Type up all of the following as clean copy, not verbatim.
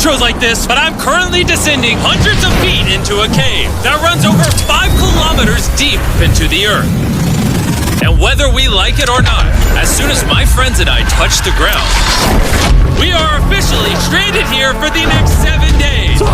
intros like this, but I'm currently descending hundreds of feet into a cave that runs over 5 kilometers deep into the earth. And whether we like it or not, as soon as my friends and I touch the ground, we are officially stranded here for the next 7 days.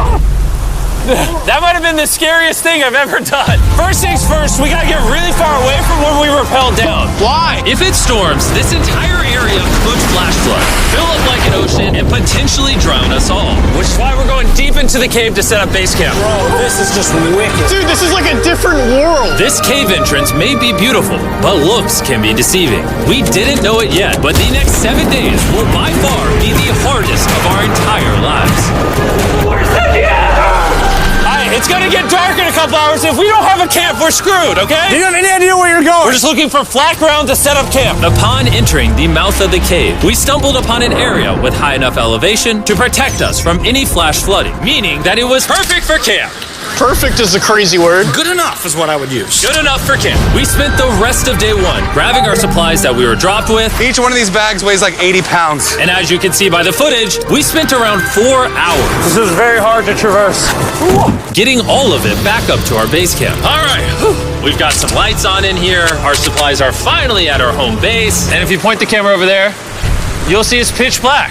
That might have been the scariest thing I've ever done. First things first, we gotta get really far away from where we rappelled down. Why? If it storms, this entire area could flash flood, fill up like an ocean, and potentially drown us all. Which is why we're going deep into the cave to set up base camp. Bro, this is just wicked. Dude, this is like a different world. This cave entrance may be beautiful, but looks can be deceiving. We didn't know it yet, but the next 7 days will by far be the hardest of our entire lives. Where's the It's gonna get dark in a couple hours. If we don't have a camp, we're screwed, okay? Do you have any idea where you're going? We're just looking for flat ground to set up camp. Upon entering the mouth of the cave, we stumbled upon an area with high enough elevation to protect us from any flash flooding, meaning that it was perfect for camp. Perfect is a crazy word. Good enough is what I would use. Good enough for camp. We spent the rest of day one grabbing our supplies that we were dropped with. Each one of these bags weighs like 80 pounds. And as you can see by the footage, we spent around 4 hours. This is very hard to traverse. Getting all of it back up to our base camp. All right, we've got some lights on in here. Our supplies are finally at our home base. And if you point the camera over there, you'll see it's pitch black.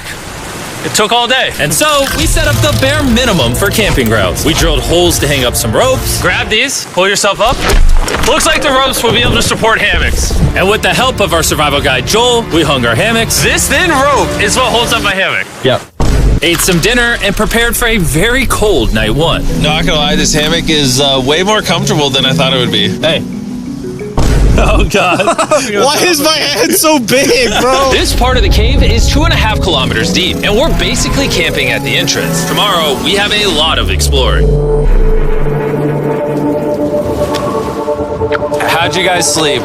It took all day. And so we set up the bare minimum for camping grounds. We drilled holes to hang up some ropes. Grab these, pull yourself up. Looks like the ropes will be able to support hammocks. And with the help of our survival guide, Joel, we hung our hammocks. This thin rope is what holds up my hammock. Yep. Ate some dinner and prepared for a very cold night one. Not gonna lie, this hammock is way more comfortable than I thought it would be. Hey. Oh, God. Why is my head so big, bro? This part of the cave is 2.5 kilometers deep, and we're basically camping at the entrance. Tomorrow, we have a lot of exploring. How'd you guys sleep?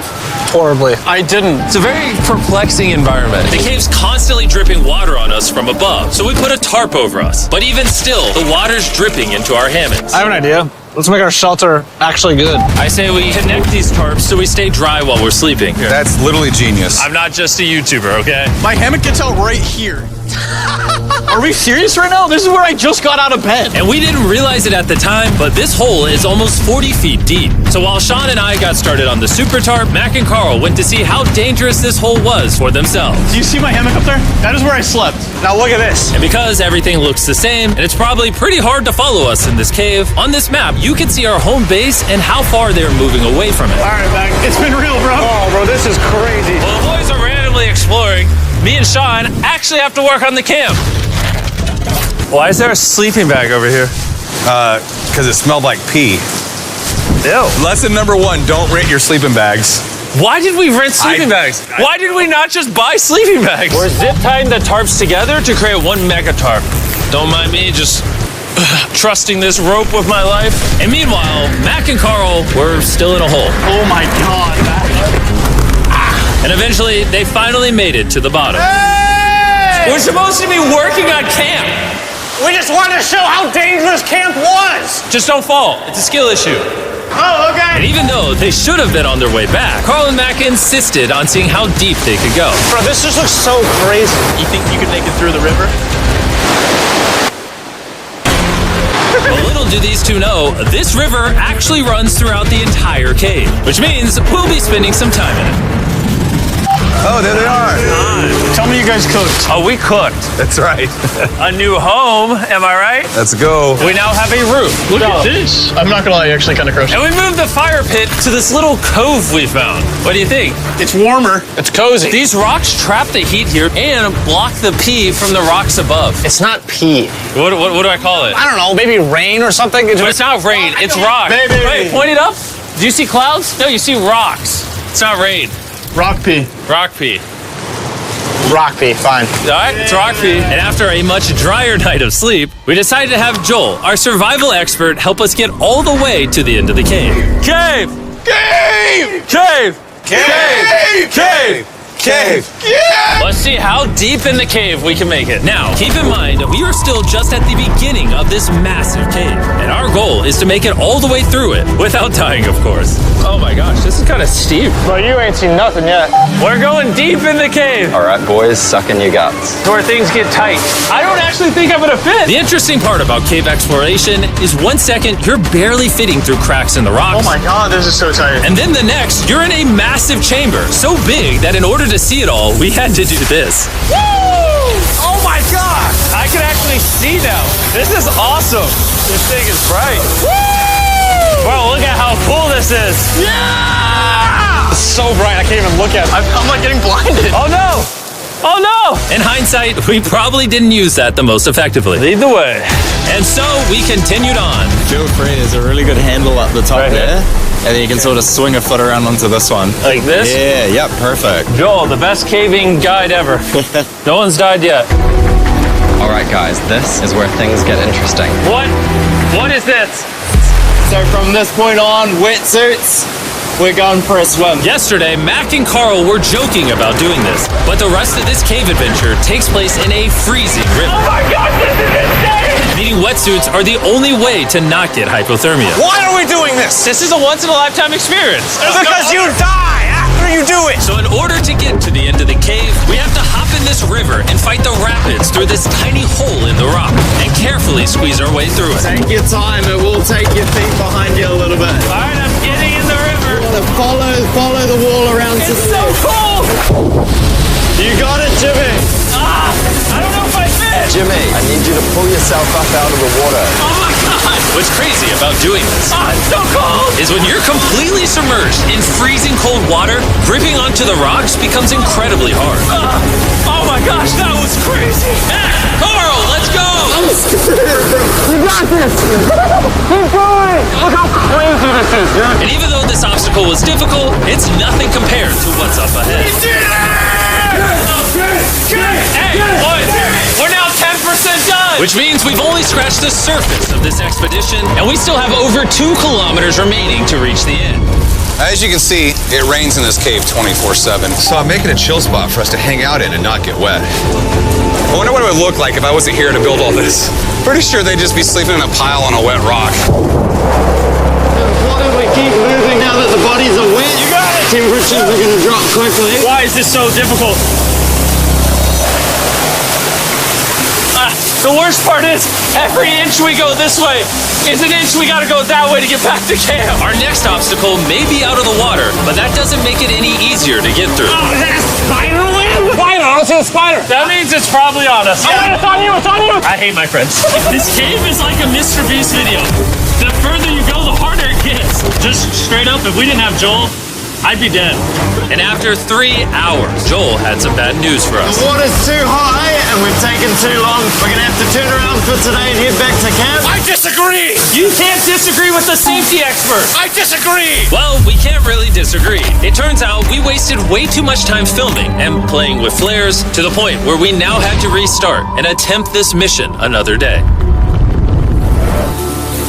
Horribly. I didn't. It's a very perplexing environment. The cave's constantly dripping water on us from above, so we put a tarp over us. But even still, the water's dripping into our hammocks. I have an idea. Let's make our shelter actually good. I say we connect these tarps so we stay dry while we're sleeping. That's literally genius. I'm not just a YouTuber, okay? My hammock gets out right here. Are we serious right now? This is where I just got out of bed. And we didn't realize it at the time, but this hole is almost 40 feet deep. So while Sean and I got started on the super tarp, Mac and Carl went to see how dangerous this hole was for themselves. Do you see my hammock up there? That is where I slept. Now look at this. And because everything looks the same, and it's probably pretty hard to follow us in this cave, on this map, you can see our home base and how far they're moving away from it. All right, Mac. It's been real, bro. Oh, bro, this is crazy. While the boys are randomly exploring, me and Sean actually have to work on the camp. Why is there a sleeping bag over here? Because it smelled like pee. Ew. Lesson number 1, don't rent your sleeping bags. Why did we rent sleeping bags? Why did we not just buy sleeping bags? We're zip tying the tarps together to create one mega tarp. Don't mind me just trusting this rope with my life. And meanwhile, Mac and Carl were still in a hole. Oh my God, Mac. And eventually, they finally made it to the bottom. Hey! We're supposed to be working on camp. We just wanted to show how dangerous camp was. Just don't fall. It's a skill issue. Oh, okay. And even though they should have been on their way back, Carl and Mac insisted on seeing how deep they could go. Bro, this just looks so crazy. You think you could make it through the river? Well, little do these two know, this river actually runs throughout the entire cave, which means we'll be spending some time in it. Oh, there they are. Tell me you guys cooked. Oh, we cooked. That's right. A new home, am I right? Let's go. We now have a roof. Look at this. I'm not gonna lie, you're actually kind of gross. And we moved the fire pit to this little cove we found. What do you think? It's warmer. It's cozy. These rocks trap the heat here and block the pee from the rocks above. It's not pee. What do I call it? I don't know, maybe rain or something. But it's not rain, it's rock. Baby. Wait, point it up. Do you see clouds? No, you see rocks. It's not rain. Rock pee. Rock pee. Rock pee, fine. All right, it's rock pee. And after a much drier night of sleep, we decided to have Joel, our survival expert, help us get all the way to the end of the cave. Cave! Cave! Cave! Cave! Cave! Cave. Let's see how deep in the cave we can make it. Now, keep in mind, we are still just at the beginning of this massive cave, and our goal is to make it all the way through it, without dying, of course. Oh my gosh, this is kind of steep. Well, you ain't seen nothing yet. We're going deep in the cave. All right, boys, suck in your guts. To where things get tight. I don't actually think I'm gonna fit. The interesting part about cave exploration is 1 second, you're barely fitting through cracks in the rocks. Oh my god, this is so tight. And then the next, you're in a massive chamber, so big that in order to see it all, we had to do this. Woo! Oh my god! I can actually see now. This is awesome. This thing is bright. Woo! Bro, look at how cool this is. Yeah! It's so bright, I can't even look at it. I'm like getting blinded. Oh no! Oh no! In hindsight, we probably didn't use that the most effectively. Lead the way. And so we continued on. Feel free, there's a really good handle up the top Right here? there. And then you can sort of swing a foot around onto this one. Like this? Yeah, yep, perfect. Joel, the best caving guide ever. No one's died yet. All right, guys, this is where things get interesting. What? What is this? So from this point on, wetsuits, we're going for a swim. Yesterday, Mac and Carl were joking about doing this, but the rest of this cave adventure takes place in a freezing river. Oh my god, this is insane! Needing wetsuits are the only way to not get hypothermia. Why are we doing this? This is a once-in-a-lifetime experience. Because you die after you do it. So in order to get to the end of the cave, we have to hop in this river and fight the rapids through this tiny hole in the rock and carefully squeeze our way through it. Take your time, it will take your feet behind you a little bit. All right, I'm getting in the river. Follow the wall around to It's the so left. cool. You got it, Jimmy. Ah, I don't know if I fit. Jimmy, I need you to pull yourself up out of the water. Oh my god. What's crazy about doing this Ah, it's so cold. is when you're completely submerged in freezing cold water, gripping onto the rocks becomes incredibly hard. Oh my gosh, that was crazy. Mac, Carl, let's go! You got this. Keep going. Look how crazy this is, dude. And even though this obstacle was difficult, it's nothing compared to what's up ahead. Hey, boys, we're now 10% done. Which means we've only scratched the surface of this expedition, and we still have over 2 kilometers remaining to reach the end. As you can see, it rains in this cave 24/7. So I'm making a chill spot for us to hang out in and not get wet. I wonder what it would look like if I wasn't here to build all this. Pretty sure they'd just be sleeping in a pile on a wet rock. Why don't we keep moving now that the bodies are wet? You got it. Temperatures are going to drop quickly. Why is this so difficult? The worst part is, every inch we go this way is an inch we gotta go that way to get back to camp. Our next obstacle may be out of the water, but that doesn't make it any easier to get through. Oh, is that a spider web? Spider, I don't see a spider. That means it's probably on us. Yeah. It's on you, it's on you. I hate my friends. This cave is like a Mr. Beast video. The further you go, the harder it gets. Just straight up, if we didn't have Joel, I'd be dead. And after 3 hours, Joel had some bad news for us. The water's too high and we've taken too long. We're going to have to turn around for today and head back to camp. I disagree. You can't disagree with the safety expert. I disagree. Well, we can't really disagree. It turns out we wasted way too much time filming and playing with flares to the point where we now had to restart and attempt this mission another day.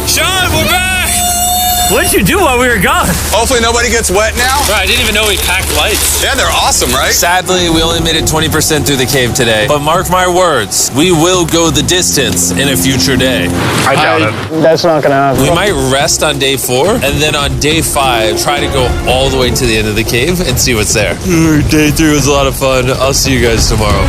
Sean, we're back! What did you do while we were gone? Hopefully nobody gets wet now. Bro, I didn't even know we packed lights. Yeah, they're awesome, right? Sadly, we only made it 20% through the cave today. But mark my words, we will go the distance in a future day. I doubt it. That's not gonna happen. We might rest on day 4, and then on day 5, try to go all the way to the end of the cave and see what's there. Day 3 was a lot of fun. I'll see you guys tomorrow.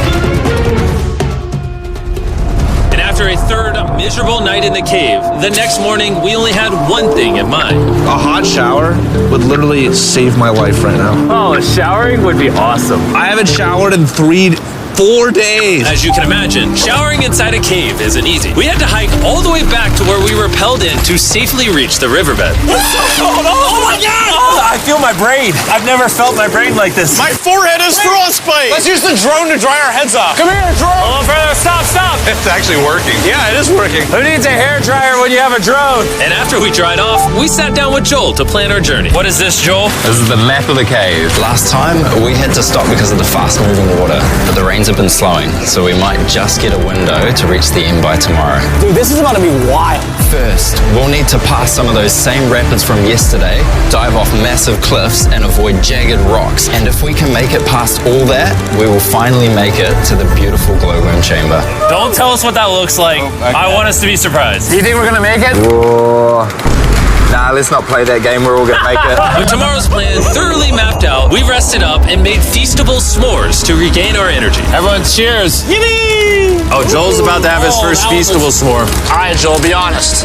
And after a third miserable night in the cave, the next morning we only had one thing in mind. A hot shower would literally save my life right now. Oh, showering would be awesome. I haven't showered in 4 days. As you can imagine, showering inside a cave isn't easy. We had to hike all the way back to where we rappelled in to safely reach the riverbed. Oh my god! I feel my brain. I've never felt my brain like this. My forehead is frostbite. Let's use the drone to dry our heads off. Come here, drone. A little further. Stop, stop. It's actually working. Yeah, it is working. Who needs a hair dryer when you have a drone? And after we dried off, we sat down with Joel to plan our journey. What is this, Joel? This is the map of the cave. Last time, we had to stop because of the fast-moving water, but the rains have been slowing, so we might just get a window to reach the end by tomorrow. Dude, this is about to be wild. First, we'll need to pass some of those same rapids from yesterday, dive off massive cliffs, and avoid jagged rocks. And if we can make it past all that, we will finally make it to the beautiful glowworm chamber. Don't tell us what that looks like. I want us to be surprised. Do you think we're gonna make it? Nah, let's not play that game. We're all gonna make it. With tomorrow's plan thoroughly mapped out, we rested up and made feastable s'mores to regain our energy. Everyone cheers. Yippee! Oh, Joel's about to have his first feastable s'more. All right, Joel, be honest.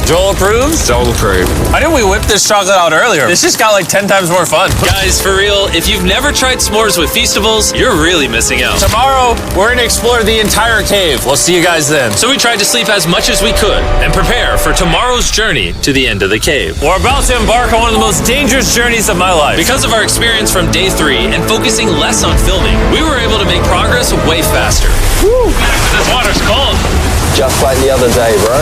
Joel approves? Joel approved. Why didn't we whip this chocolate out earlier? This just got like 10 times more fun. Guys, for real, if you've never tried s'mores with Feastables, you're really missing out. Tomorrow, we're gonna explore the entire cave. We'll see you guys then. So we tried to sleep as much as we could and prepare for tomorrow's journey to the end of the cave. We're about to embark on one of the most dangerous journeys of my life. Because of our experience from day 3 and focusing less on filming, we were able to make progress way faster. Woo. This water's cold. Just like the other day, bro.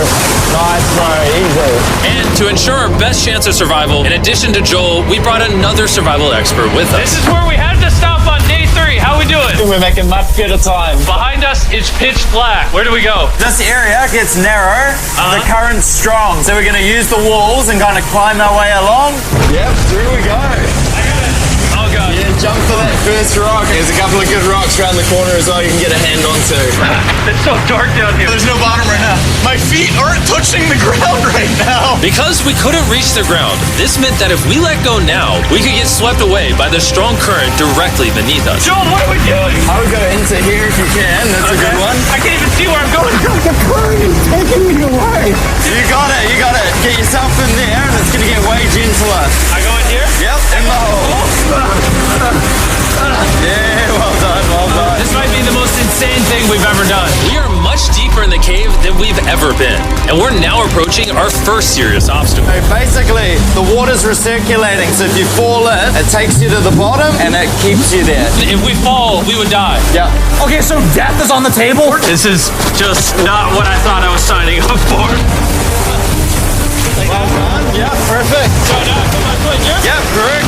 Nice, bro. Easy. And to ensure our best chance of survival, in addition to Joel, we brought another survival expert with us. This is where we had to stop on day 3. How we doing? We're making much good time. Behind us, it's pitch black. Where do we go? This area gets narrow, the current's strong, so we're going to use the walls and kind of climb our way along. Yep, through we go. Oh, God. Yeah, jump for that first rock. There's a couple of good rocks around the corner as well you can get a hand onto. It's so dark down here. There's no bottom right now. My feet aren't touching the ground right now. Because we couldn't reach the ground, this meant that if we let go now, we could get swept away by the strong current directly beneath us. Joel, what are we doing? I would go into here if you can. That's a good one. I can't even see where I'm going. The current is taking me away. You got it. You got it. Get yourself in there, and it's gonna get way gentler. I go in here? Yep, in the hole. Yeah, well done, well done. This might be the most insane thing we've ever done. We are much deeper in the cave than we've ever been, and we're now approaching our first serious obstacle. So basically, the water's recirculating, so if you fall in, it takes you to the bottom, and it keeps you there. If we fall, we would die. Yep. Okay, so death is on the table? This is just not what I thought I was signing up for. Well done. Yeah, perfect. So now I put my foot here? Yep, correct.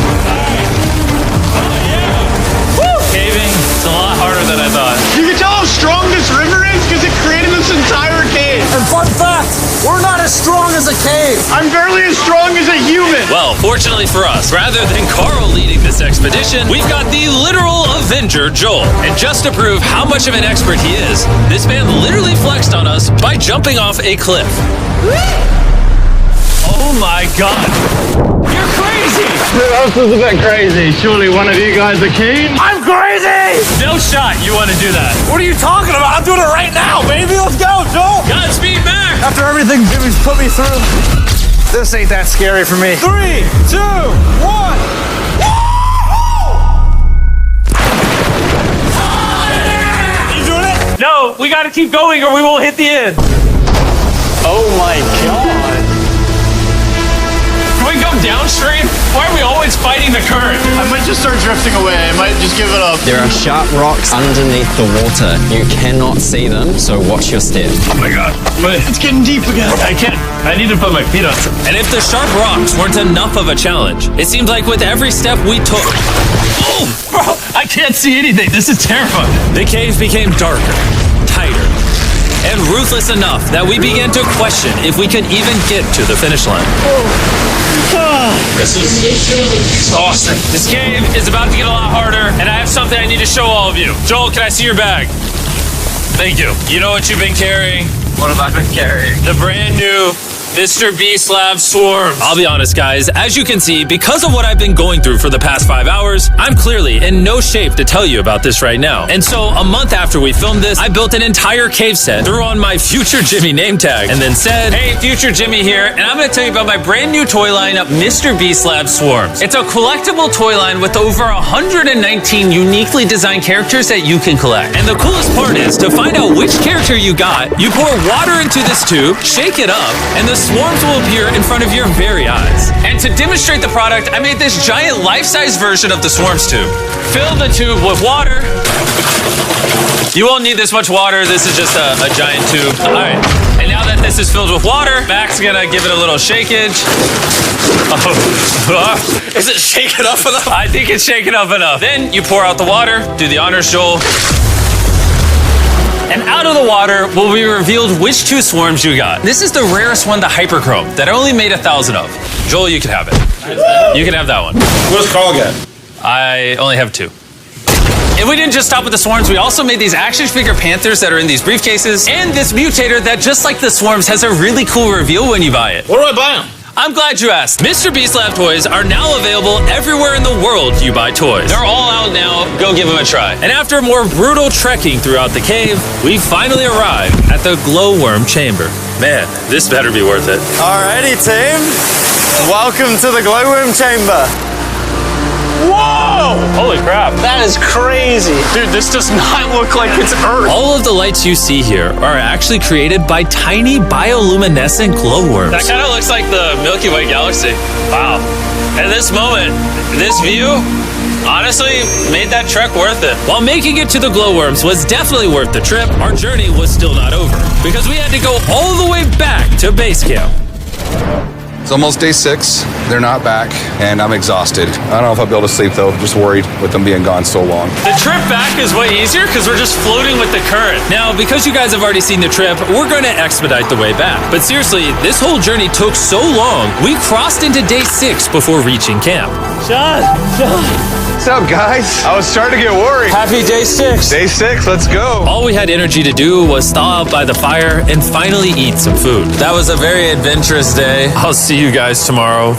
Caving, it's a lot harder than I thought. You can tell how strong this river is because it created this entire cave. And fun fact, we're not as strong as a cave. I'm barely as strong as a human. Well, fortunately for us, rather than Carl leading this expedition, we've got the literal Avenger, Joel. And just to prove how much of an expert he is, this man literally flexed on us by jumping off a cliff. Oh my God. You're crazy. This is a bit crazy. Surely one of you guys are keen? I'm crazy! No shot you want to do that. What are you talking about? I'm doing it right now, baby. Let's go, Joel. Godspeed, Mac. After everything Jimmy's put me through, this ain't that scary for me. 3, 2, 1. You doing it? No, we got to keep going or we won't hit the end. Oh my God. Can we go downstream? Why are we always fighting the current? I might just start drifting away. I might just give it up. There are sharp rocks underneath the water. You cannot see them, so watch your step. Oh my God. It's getting deep again. I can't. I need to put my feet on. And if the sharp rocks weren't enough of a challenge, it seems like with every step we took... Oh, bro, I can't see anything. This is terrifying. The cave became darker, tighter, and ruthless enough that we began to question if we could even get to the finish line. This is exhausting. This cave is about to get a lot harder, and I have something I need to show all of you. Joel, can I see your bag? Thank you. You know what you've been carrying? What have I been carrying? The brand new Mr. Beast Lab Swarms. I'll be honest, guys. As you can see, because of what I've been going through for the past 5 hours, I'm clearly in no shape to tell you about this right now. And so, a month after we filmed this, I built an entire cave set, threw on my Future Jimmy name tag, and then said, hey, Future Jimmy here, and I'm going to tell you about my brand new toy line, Mr. Beast Lab Swarms. It's a collectible toy line with over 119 uniquely designed characters that you can collect. And the coolest part is, to find out which character you got, you pour water into this tube, shake it up, and the swarms will appear in front of your very eyes. And to demonstrate the product, I made this giant life-size version of the swarms tube. Fill the tube with water. You won't need this much water. This is just a giant tube. All right. And now that this is filled with water, Mac's gonna give it a little shakeage. Oh. Is it shaken up enough? I think it's shaken up enough. Then you pour out the water, do the honors, Joel. And out of the water will be revealed which 2 swarms you got. This is the rarest one, the Hyperchrome, that I only made 1,000 of. Joel, you can have it. You can have that one. What's Carl get? I only have 2. And we didn't just stop with the swarms, we also made these action figure panthers that are in these briefcases, and this mutator that, just like the swarms, has a really cool reveal when you buy it. Where do I buy them? I'm glad you asked. Mr. Beast Lab toys are now available everywhere in the world you buy toys. They're all out now. Go give them a try. And after more brutal trekking throughout the cave, we finally arrived at the glowworm chamber. Man, this better be worth it. Alrighty, team. Welcome to the glowworm chamber. Whoa! Holy crap. That is crazy. Dude, this does not look like it's Earth. All of the lights you see here are actually created by tiny bioluminescent glowworms. That kind of looks like the Milky Way galaxy. Wow. At this moment, this view honestly made that trek worth it. While making it to the glowworms was definitely worth the trip, our journey was still not over because we had to go all the way back to base camp. It's almost day 6. They're not back, and I'm exhausted. I don't know if I'll be able to sleep, though. Just worried with them being gone so long. The trip back is way easier because we're just floating with the current. Now, because you guys have already seen the trip, we're going to expedite the way back. But seriously, this whole journey took so long, we crossed into day 6 before reaching camp. John. What's up, guys? I was starting to get worried. Happy day 6. Day 6, let's go. All we had energy to do was thaw out by the fire and finally eat some food. That was a very adventurous day. I'll see you guys tomorrow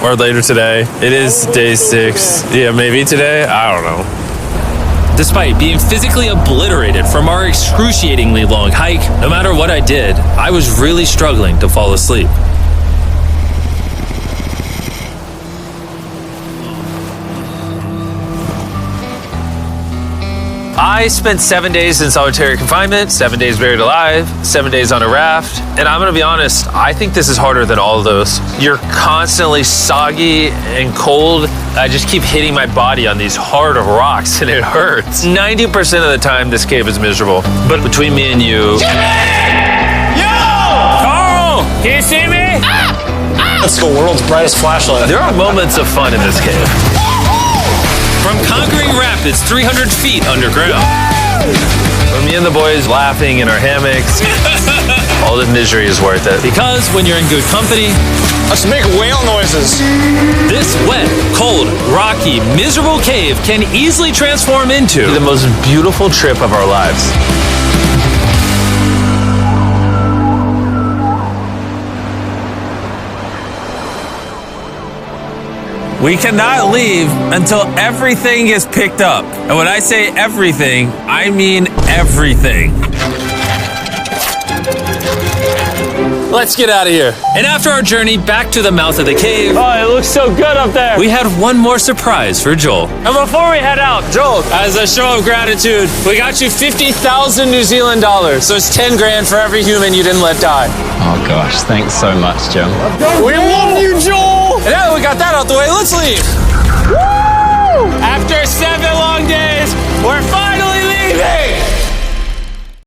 or later today. It is day 6. Yeah, maybe today. I don't know. Despite being physically obliterated from our excruciatingly long hike, no matter what I did, I was really struggling to fall asleep. I spent 7 days in solitary confinement, 7 days buried alive, 7 days on a raft, and I'm gonna be honest, I think this is harder than all of those. You're constantly soggy and cold. I just keep hitting my body on these hard rocks and it hurts. 90% of the time, this cave is miserable. But between me and you... Jimmy! Yo! Carl! Can you see me? That's the world's brightest flashlight. There are moments of fun in this cave. From conquering rapids 300 feet underground. From me and the boys laughing in our hammocks. All the misery is worth it. Because when you're in good company, Let's make whale noises. this wet, cold, rocky, miserable cave can easily transform into the most beautiful trip of our lives. We cannot leave until everything is picked up. And when I say everything, I mean everything. Let's get out of here. And after our journey back to the mouth of the cave, Oh, it looks so good up there. we had one more surprise for Joel. And before we head out, Joel, As a show of gratitude, we got you 50,000 New Zealand dollars. So it's 10 grand for every human you didn't let die. Oh gosh, thanks so much, Jim. we love you, Joel. And now that we got that out the way, let's leave. Woo! After 7 long days, we're finally leaving.